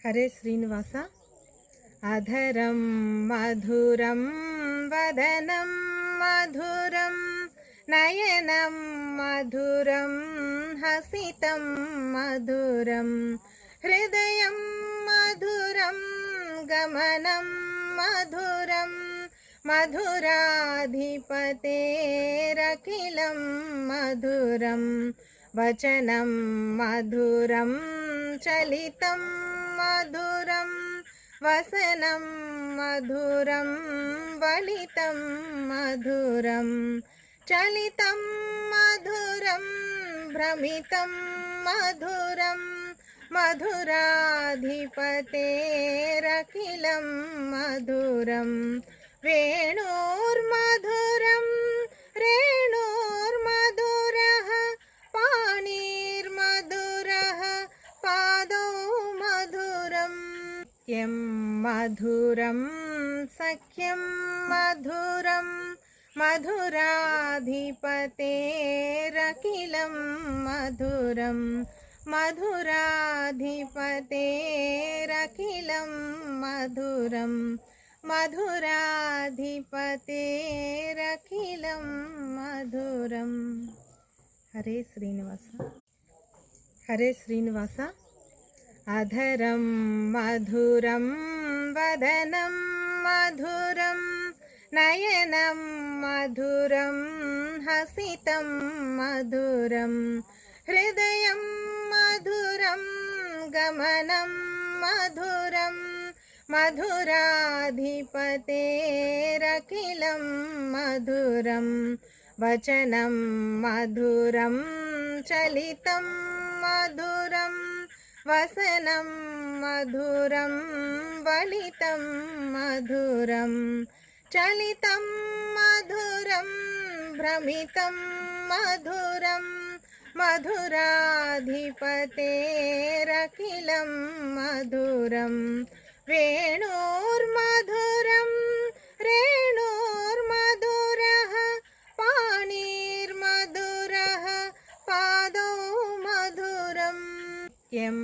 हरे श्रीनिवास। अधरं मधुरं वदनं मधुरं नयनं मधुरं हसितं मधुरं हृदयं मधुरं गमनं मधुरं मधुराधिपतेरखिलं मधुरं वचनं मधुरं चलितं मधुरं वसनं मधुरं वलितं मधुरं चलितं मधुरं भ्रमितं मधुरं मधुराधिपतेरखिलं मधुरं वेणोर्मधुरं रेणोर्मधुरः पाणिर्मधुरः पादौ मधुरं यं मधुरं सख्यं मधुरं मधुराधिपतेरखिलं मधुरं मधुराधिपतेरखिलं मधुरं मधुराधिपतेरखिलं मधुरं। हरे श्रीनिवास। हरे श्रीनिवास। अधरं मधुरं वदनं मधुरं नयनं मधुरं हसितं मधुरं हृदयं मधुरं गमनं मधुरं मधुराधिपतेरखिलं मधुरं वचनं मधुरं चलितं मधुरं वसनं मधुरं वलितं मधुरं चलितं मधुरं भ्रमितं मधुरं मधुराधिपतेरखिलं मधुरं वेणोर्मधुरं रेणोर्मधुरः पाणिर्मधुरः पादौ मधुरं यं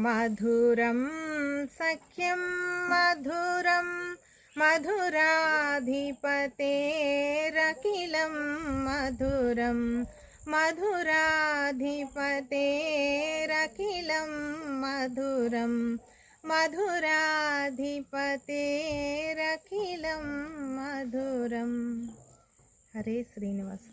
मधुरं सख्यं मधुरं मधुराधिपतेरखिलं मधुरं मधुराधिपतेरखिलं मधुरं मधुराधिपतेरखिलं मधुरं। हरे श्रीनिवास।